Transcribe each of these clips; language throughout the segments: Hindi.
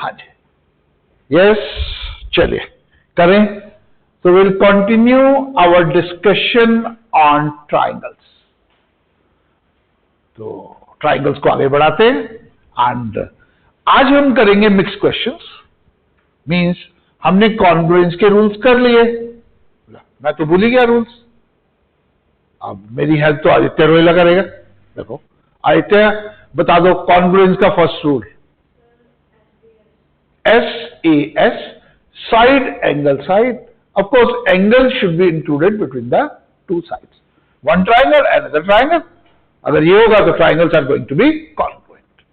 हाँ जी, यस, चलिए करें। तो will continue our discussion on triangles. तो ट्राइंगल्स को आगे बढ़ाते हैं एंड आज हम करेंगे मिक्स क्वेश्चंस। मींस हमने कॉन्ग्रुएंस के रूल्स कर लिए, मैं तो भूल ही गया रूल्स। अब मेरी हेल्प तो आदित्य रोएला करेगा। देखो आदित्य, बता दो कॉन्ग्रुएंस का first rule. SAS, side angle side. Of course, angle should be included between the two sides. One triangle, another triangle. अगर ये होगा तो triangles are going to be congruent.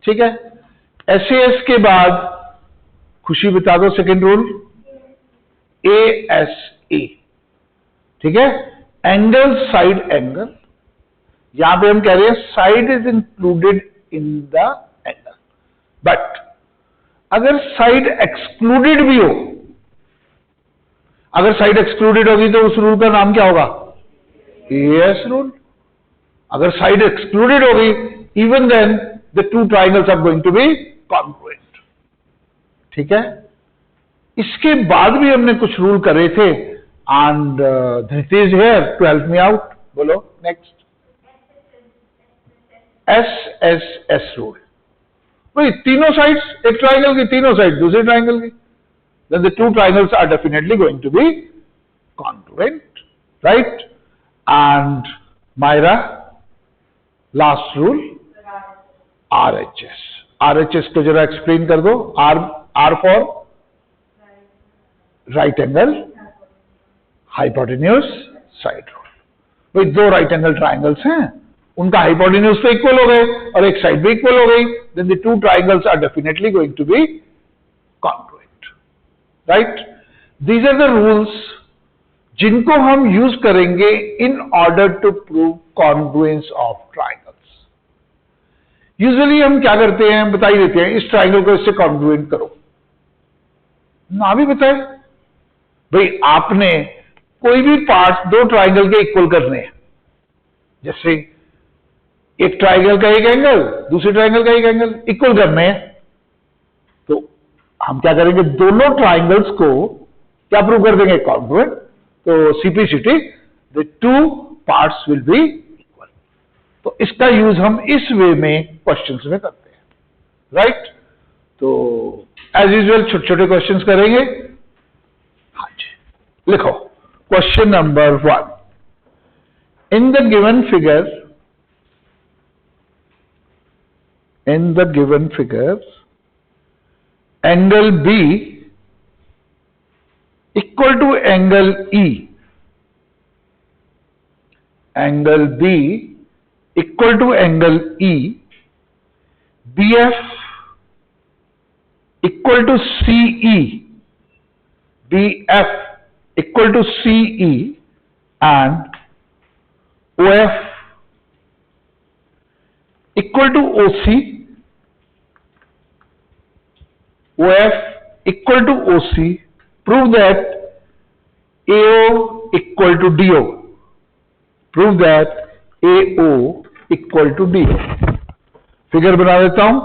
ठीक है? SAS के बाद खुशी बता दो सेकेंड रूल, ASA। ठीक है? Angle side angle. यहां पे हम कह रहे हैं side is included in the angle, but अगर साइड एक्सक्लूडेड भी हो, अगर साइड एक्सक्लूडेड होगी तो उस रूल का नाम क्या होगा? AS rule. अगर साइड एक्सक्लूडेड होगी, even then the two triangles are going to be congruent. ठीक है? इसके बाद भी हमने कुछ रूल करे थे and Dhriti is here to help me out. बोलो नेक्स्ट। SSS rule. भाई तीनों साइड्स, एक ट्राइंगल की तीनों साइड दूसरे ट्राइंगल की, then the two triangles are definitely going to be congruent, right? And Myra, last rule, RHS। RHS को जरा एक्सप्लेन कर दो। R for right angle hypotenuse side rule. भाई दो राइट एंगल ट्राइंगल्स हैं, उनका हाइपोटेन्यूज तो इक्वल हो गए और एक साइड भी इक्वल हो गई, then the two triangles are definitely going to be congruent, right? These are the rules जिनको हम यूज करेंगे in order to prove congruence of triangles. Usually हम क्या करते हैं, बता ही देते हैं, इस ट्राइंगल को इससे कॉन्ग्रुएंट करो, ना भी बताए। भाई आपने कोई भी पार्ट दो ट्राइंगल के इक्वल करने हैं, जैसे एक ट्राइंगल का एक एंगल, दूसरे ट्राइंगल का एक एंगल इक्वल करने हैं, तो हम क्या करेंगे, दोनों ट्राइंगल्स को क्या प्रूव कर देंगे? कॉन्ग्रुएंट। तो simplicity, the two parts will be equal. तो इसका यूज हम इस वे में क्वेश्चंस में करते हैं, राइट? तो एज यूजुअल छोटे छोटे क्वेश्चंस करेंगे। हाँ जी, लिखो question number 1। In the given figure, angle B equal to angle E. Angle B equal to angle E. BF equal to CE. BF equal to CE and OF equal to OC. OF equal to OC. Prove that AO equal to DO. Prove that AO equal to DO. Figure बना देता हूं।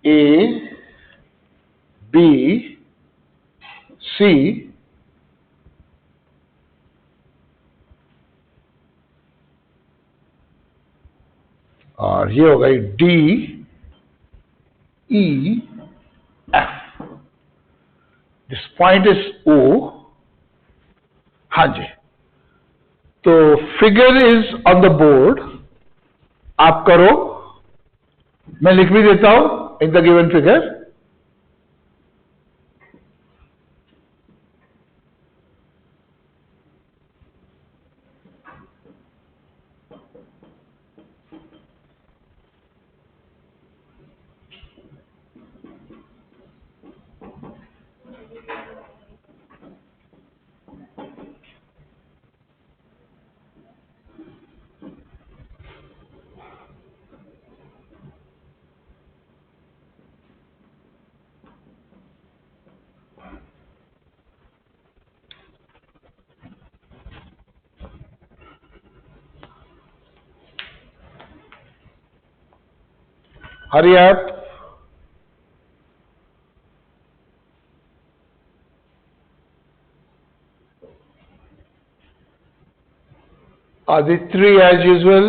A, B, C, और ये हो गई D, E, F। This point is O। हाँ जी, तो figure is on the board, आप करो, मैं लिख भी देता हूं इन the given figure. Hurry up. Aditri as usual.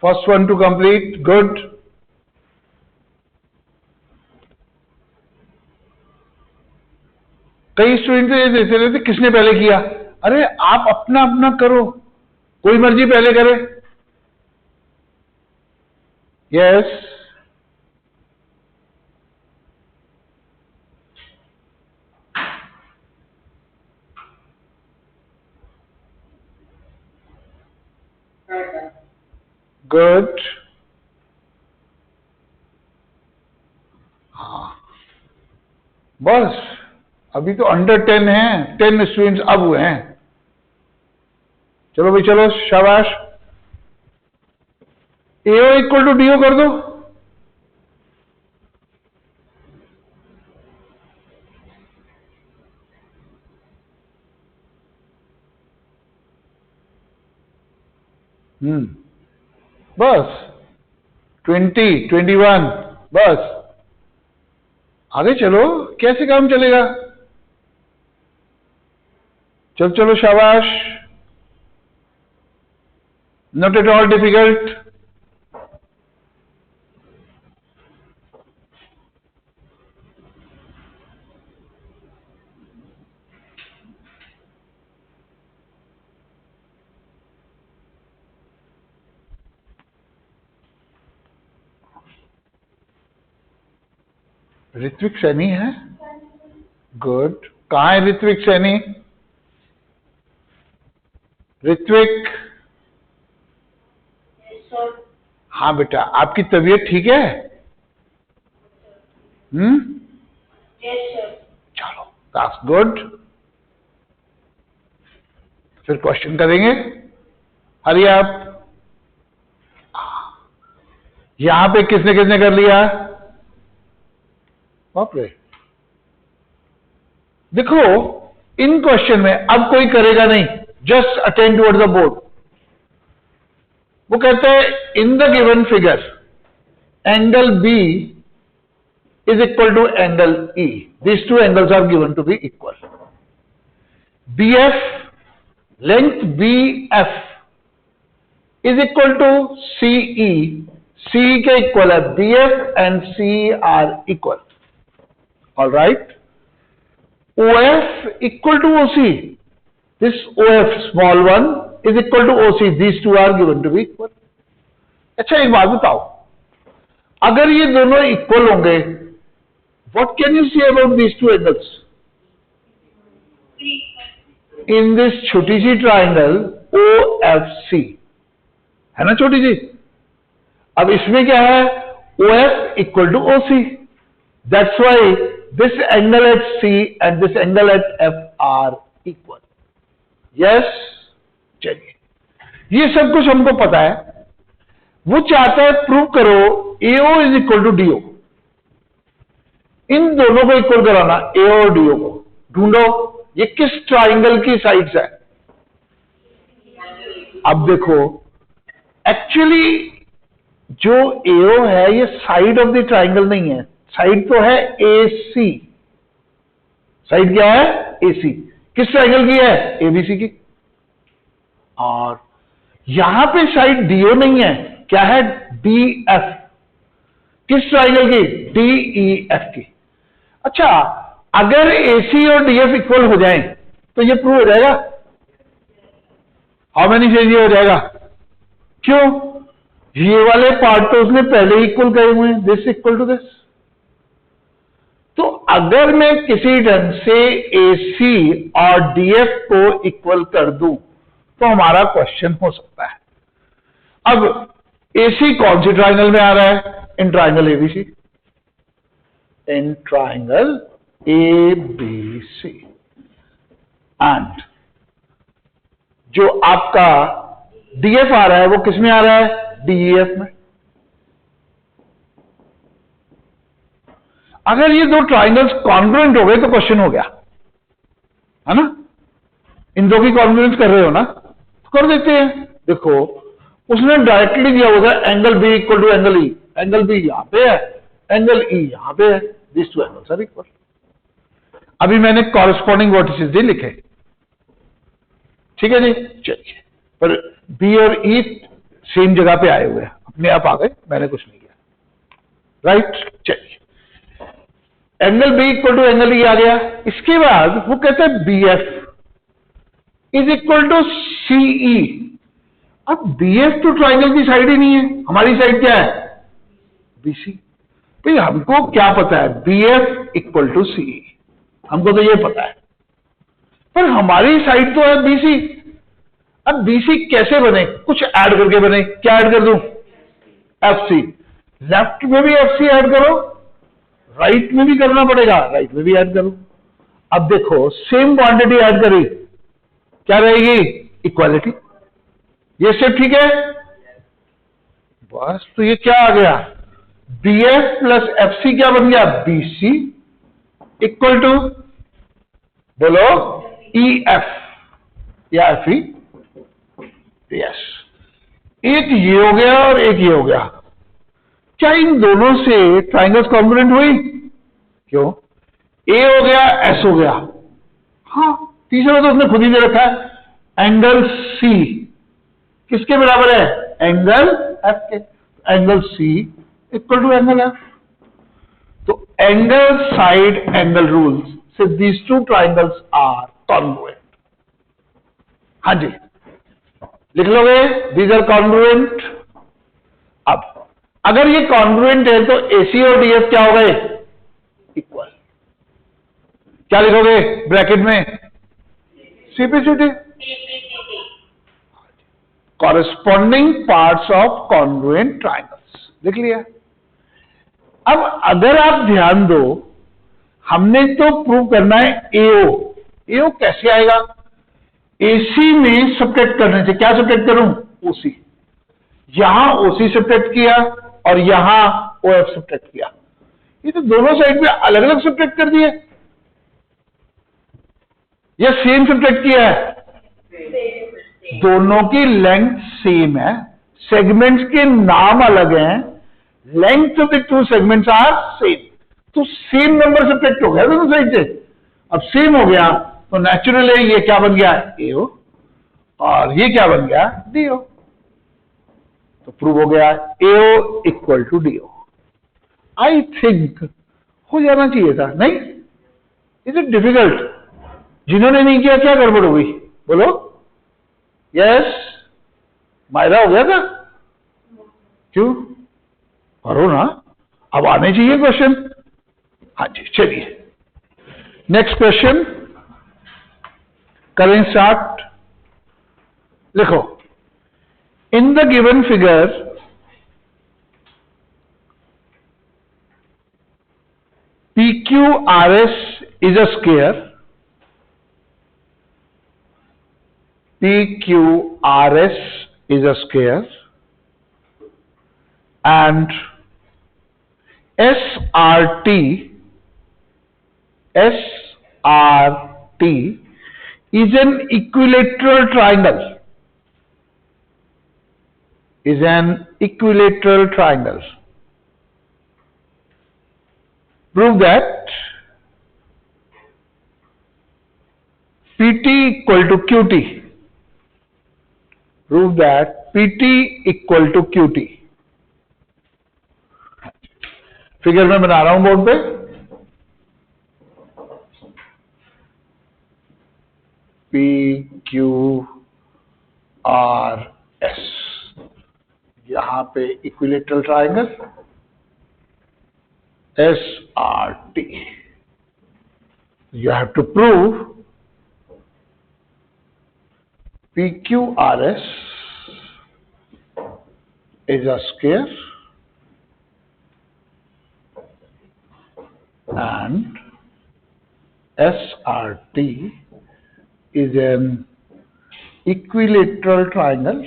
First one to complete. Good. कई स्टूडेंट ये देते रहते किसने पहले किया। अरे आप अपना अपना करो, कोई मर्जी पहले करे। Yes, good. हाँ, बस अभी तो अंडर 10 हैं, 10 स्टूडेंट्स अब हुए हैं। चलो भाई चलो, शाबाश। एओ इक्वल टू डीओ कर दो। बस 20, 21, बस आगे चलो। कैसे काम चलेगा। चलो चलो, शाबाश। Not at all difficult. Ritvik Saini है। गुड। कहाँ है ऋत्विक सैनी। ऋत्विक। हाँ बेटा, आपकी तबीयत ठीक है। चलो, दैट्स गुड। फिर क्वेश्चन करेंगे। हरी आप। यहां पे किसने किसने कर लिया। बाप रे। देखो, इन क्वेश्चन में अब कोई करेगा नहीं, just attend towards the board. वो कहते हैं in the given figure angle B is equal to angle E. This two angles are given to be equal. B F, length B F is equal to CE. C के इक्वल है B F and C are equal. All right. OF equal to OC. This OF small one is equal to OC. These two are given to be equal. अच्छा, एक बात बताओ, अगर ये दोनों इक्वल होंगे, what can you say about these two angles? In this छोटी सी ट्राइंगल OFC है ना, छोटी सी। अब इसमें क्या है, OF equal to OC. That's why this angle at C and this angle at F are equal. Yes? चलिए, ये सब कुछ हमको पता है। वो चाहता है प्रूव करो AO is equal to DO। इन दोनों को इक्वल कराना, AO और DO को। ढूंढो ये किस ट्राइंगल की साइड्स है। अब देखो, एक्चुअली जो AO है ये साइड ऑफ द ट्राइंगल नहीं है, साइड तो है AC। साइड क्या है, AC। किस ट्राइंगल की है, ABC की। और यहां पे साइड DO नहीं है, क्या है, DF। किस ट्राइंगल की, DEF की। अच्छा, अगर AC और DF इक्वल हो जाएं तो ये प्रूव हो जाएगा। हाउ मेनी से ये हो जाएगा। क्यों, ये वाले पार्ट तो उसने पहले ही इक्वल करे हुए हैं, दिस इक्वल टू दिस। तो अगर मैं किसी ढंग से AC और DF को इक्वल कर दूं तो हमारा क्वेश्चन हो सकता है। अब AC कौन सी ट्राइंगल में आ रहा है, in triangle ABC। In triangle ABC। And जो आपका DF आ रहा है वो किस में आ रहा है, DEF में। अगर ये दो ट्राइंगल्स कॉन्ग्रुएंट हो गए तो क्वेश्चन हो गया, है ना। इन दो की कॉन्ग्रुएंस कर रहे हो ना, तो कर देते हैं। देखो, उसने डायरेक्टली दिया होगा angle B equal to angle E, angle B यहां पे है, एंगल ई यहां पे है, this two angles are equal. अभी मैंने कॉरेस्पॉन्डिंग वर्टिसेस भी लिखे, ठीक है जी। चलिए, पर बी और ई सेम जगह पे आए हुए हैं, अपने आप आ गए, मैंने कुछ नहीं किया, राइट। चलिए, angle B equal to angle E आ गया। इसके बाद वो कहते हैं B F is equal to CE. अब बी एफ तो ट्राइंगल की साइड ही नहीं है, हमारी साइड क्या है, बीसी। तो हमको क्या पता है, B F equal to CE, हमको तो ये पता है, पर हमारी साइड तो है बीसी। अब बीसी कैसे बने, कुछ ऐड करके बने। क्या ऐड कर दूं, एफ सी। लेफ्ट में भी एफ सी ऐड करो, राइट में भी करना पड़ेगा, राइट में भी ऐड करो। अब देखो, सेम क्वांटिटी ऐड करी, क्या रहेगी, इक्वालिटी। ये स्टेप ठीक है, बस। तो ये क्या आ गया, B F plus F C क्या बन गया, बी सी इक्वल टू, बोलो, ई एफ या एफ ई। यस, एक ये हो गया और एक ये हो गया। क्या इन दोनों से ट्राइंगल्स कॉन्ग्रुएंट हुई, क्यों, ए हो गया, एस हो गया। हाँ, तीसरा तो उसने खुद ही दे रखा है, एंगल सी किसके बराबर है, एंगल एफ के। Angle C equal to angle F. तो एंगल साइड एंगल रूल्स से these two triangles are congruent. हाँ जी, लिख लोगे, दीज आर कॉन्ग्रुएंट। अब अगर ये कॉन्ग्रुएंट है तो एसी और डीएफ क्या हो गए, इक्वल। क्या लिखोगे ब्रैकेट में, CPCT, corresponding parts of congruent triangles, लिख लिया। अब अगर आप ध्यान दो, हमने तो प्रूव करना है एओ। एओ कैसे आएगा, एसी में सब्ट्रैक्ट करने से। क्या सब्ट्रैक्ट करूं, ओसी। यहां ओसी सब्ट्रैक्ट किया और यहां ओएफ सब्ट्रैक्ट किया। ये तो दोनों साइड में अलग अलग सब्ट्रैक्ट कर दिए, या सेम सब्ट्रैक्ट किया है, दोनों की लेंथ सेम है, सेगमेंट्स के नाम अलग हैं, length of the two segments are same. तो सेम नंबर सब्ट्रैक्ट हो गया दोनों साइड से। अब सेम हो गया तो नेचुरली ये क्या बन गया, एओ, और ये क्या बन गया, डीओ। तो प्रूव हो गया AO equal to DO. I think हो जाना चाहिए था, नहीं? Is it difficult? जिन्होंने नहीं किया क्या गड़बड़ हो गई, बोलो। यस, मायरा हो गया था, क्यों, करो ना, अब आने चाहिए क्वेश्चन। हाँ जी, चलिए नेक्स्ट क्वेश्चन करें स्टार्ट। लिखो, इन the given figure PQRS is a square. PQRS is a square and SRT is an equilateral triangle. Is an equilateral triangle. Prove that PT equal to QT. Prove that PT equal to QT. Figure में बना रहा हूं बोर्ड पे, PQRS, यहां पे equilateral triangle, SRT. You have to prove PQRS is a square and SRT is an equilateral triangle.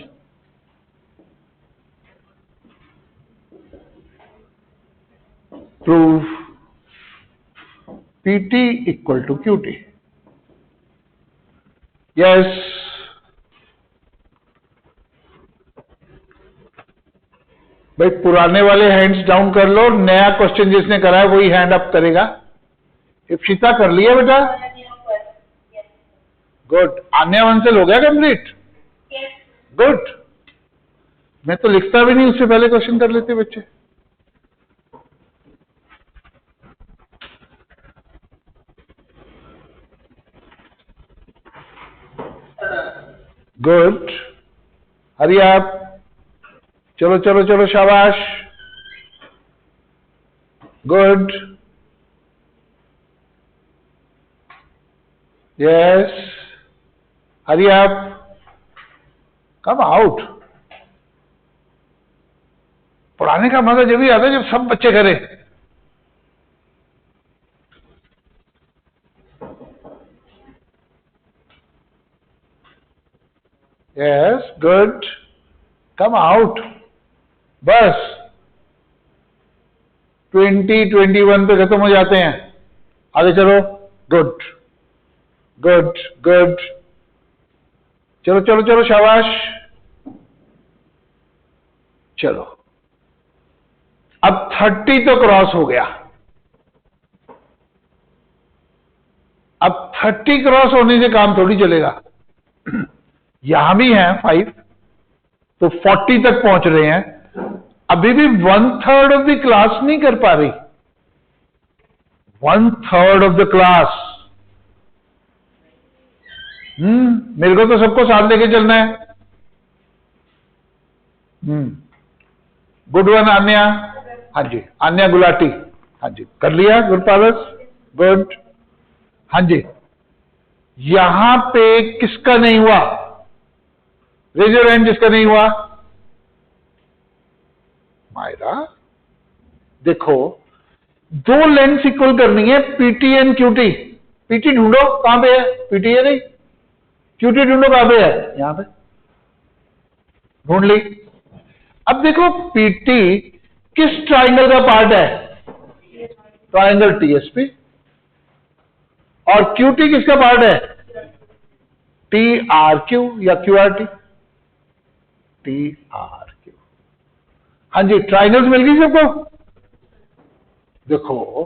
Prove PT equal to QT. Yes. भाई पुराने वाले हैंड्स डाउन कर लो, नया क्वेश्चन जिसने करा है वही हैंड अप करेगा। इप्सिता कर लिया बेटा? गुड। आन्या वंसल हो गया कंप्लीट? गुड। मैं तो लिखता भी नहीं, उससे पहले क्वेश्चन कर लेते बच्चे। गुड। हरी आप, चलो चलो चलो, शाबाश। गुड। यस, हरी आप, कम आउट। पढ़ाने का मजा जब भी आता है जब सब बच्चे करें। Yes, good, come out. बस 20-21 पे खत्म हो जाते हैं, आगे चलो। गुड गुड गुड, चलो चलो चलो, शाबाश। चलो, अब 30 तो क्रॉस हो गया। अब 30 क्रॉस होने से काम थोड़ी चलेगा। यहां भी है 5, तो 40 तक पहुंच रहे हैं। अभी भी 1/3 ऑफ द क्लास नहीं कर पा रही। 1/3 ऑफ द क्लास। मेरे को तो सबको साथ लेके चलना है। Good one Anya. हाँ जी, आन्या गुलाटी। हाँ जी, कर लिया। Good Paras, good. हाँ जी, यहां पे किसका नहीं हुआ? रेज योर हैंड जिसका नहीं हुआ। मायरा, देखो, दो लेंथ इक्वल करनी है, पीटी एंड क्यूटी। पीटी ढूंढो, कहां पे है? पीटी है नहीं, क्यूटी ढूंढो कहां पे है? यहां पे। ढूंढ ली। अब देखो, पीटी किस ट्राइंगल का पार्ट है? Triangle TSP. और क्यूटी किसका पार्ट है? टीआरक्यू या क्यूआरटी। टीआरक्यू। हाँ जी, ट्राइंगल्स मिल गई सबको। देखो,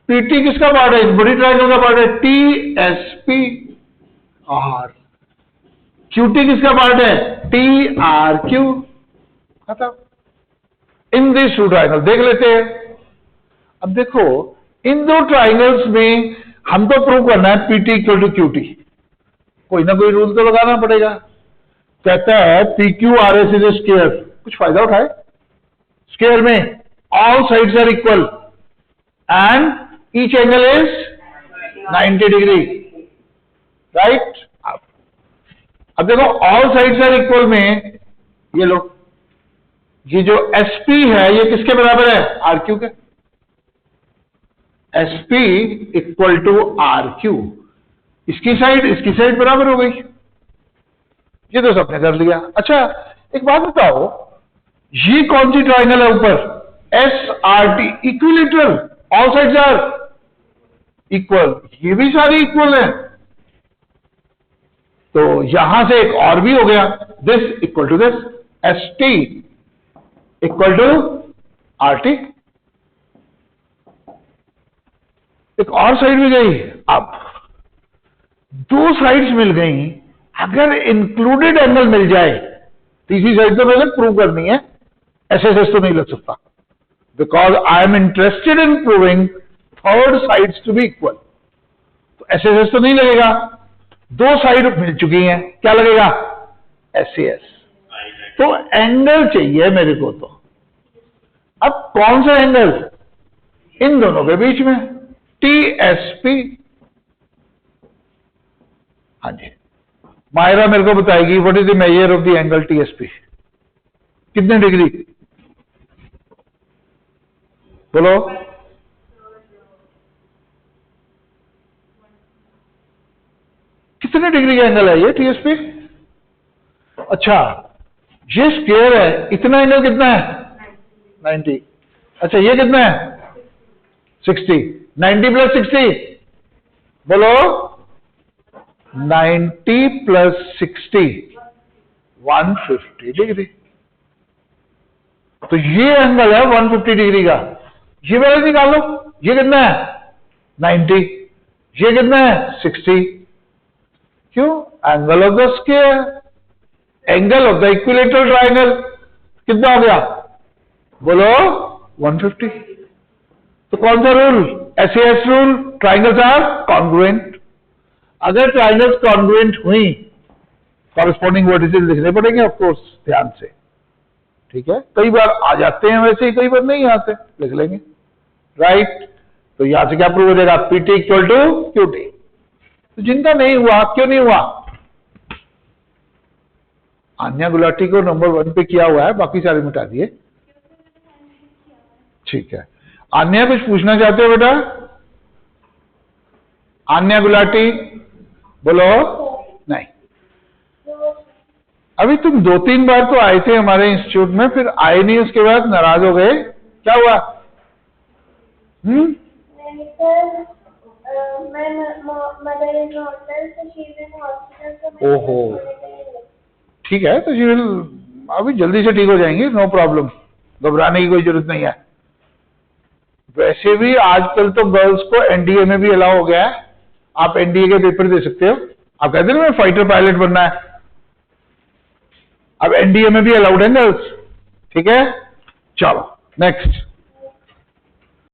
पीटी किसका पार्ट है? बड़ी ट्राइंगल का पार्ट है, टीएसपी। और क्यूटी किसका पार्ट है? टीआरक्यू। खत्म। इन दिस टू ट्राइंगल देख लेते हैं। अब देखो, इन दो ट्राइंगल्स में हम तो प्रूव करना है पीटी इक्वल टू क्यूटी। कोई ना कोई रूल तो लगाना पड़ेगा। कहता है P Q R S is a square. कुछ फायदा उठाए। स्क्वायर में all sides are equal and each angle is 90 degree, right? अब देखो, ऑल साइड्स आर इक्वल में ये लो, ये जो एसपी है ये किसके बराबर है? आर क्यू के। SP equal to R Q. इसकी साइड बराबर हो गई। ये तो सबने कर लिया। अच्छा, एक बात बताओ, ये कौन सी ट्राइंगल है ऊपर? S R T, equilateral, all sides are equal. ये भी सारी इक्वल है, तो यहां से एक और भी हो गया, this equal to this, S T equal to R T. एक और साइड भी गई। अब दो साइड्स मिल गई, अगर इंक्लूडेड एंगल मिल जाए, तीसरी साइड तो पहले प्रूव करनी है, एसएसएस तो नहीं लग सकता, because I am interested in proving third sides to be equal. तो एसएसएस तो नहीं लगेगा, दो साइड मिल चुकी हैं, क्या लगेगा? एसएस। तो एंगल चाहिए मेरे को। तो अब कौन सा एंगल? इन दोनों के बीच में, टीएसपी। हाँ जी, मायरा मेरे को बताएगी what is the measure of the angle TSP. कितने डिग्री? बोलो। कितने डिग्री का एंगल है ये टीएसपी? अच्छा, ये स्क्वायर है, इतना एंगल कितना है? 90। अच्छा, ये कितना है? 60। 90 प्लस 60, बोलो। 90 प्लस 60, 150 डिग्री। तो ये एंगल है 150 डिग्री का, ये वैल्यू निकालो। ये कितना है 90, ये कितना है 60। क्यों? Angle of the square, angle of the equilateral triangle कितना हो गया बोलो 150। तो कौन सा रूल? SAS rule, triangles are congruent. अगर ट्राइंगल्स कॉन्ग्रुएंट हुई कॉरेस्पॉन्डिंग वर्टिसेस लिखने पड़ेंगे ऑफ कोर्स, ध्यान से, ठीक है। कई बार आ जाते हैं वैसे ही, कई बार नहीं आते, लिख लेंगे, राइट। तो यहां से क्या प्रूव हो जाएगा? PT equal to QT। तो जिनका नहीं हुआ, क्यों नहीं हुआ? आन्या गुलाटी को नंबर 1 पे किया हुआ है, बाकी सारे मिटा दिए, ठीक है। आन्या कुछ पूछना चाहते हो बेटा? आन्या गुलाटी बोलो। नहीं, अभी तुम 2-3 बार तो आए थे हमारे इंस्टीट्यूट में, फिर आए नहीं, उसके बाद नाराज हो गए, क्या हुआ? नहीं सर, मैं मदर इन हॉस्टल से शीजन हॉस्पिटल। ओहो, ठीक है, तो जी अभी जल्दी से ठीक हो जाएंगे, नो प्रॉब्लम, घबराने की कोई जरूरत नहीं है। वैसे भी आजकल तो गर्ल्स को NDA में भी अलाउ हो गया है, आप NDA के पेपर दे सकते हो। आप कहते हैं ना फाइटर पायलट बनना है, अब NDA में भी अलाउड है गर्ल्स, ठीक है। चलो नेक्स्ट।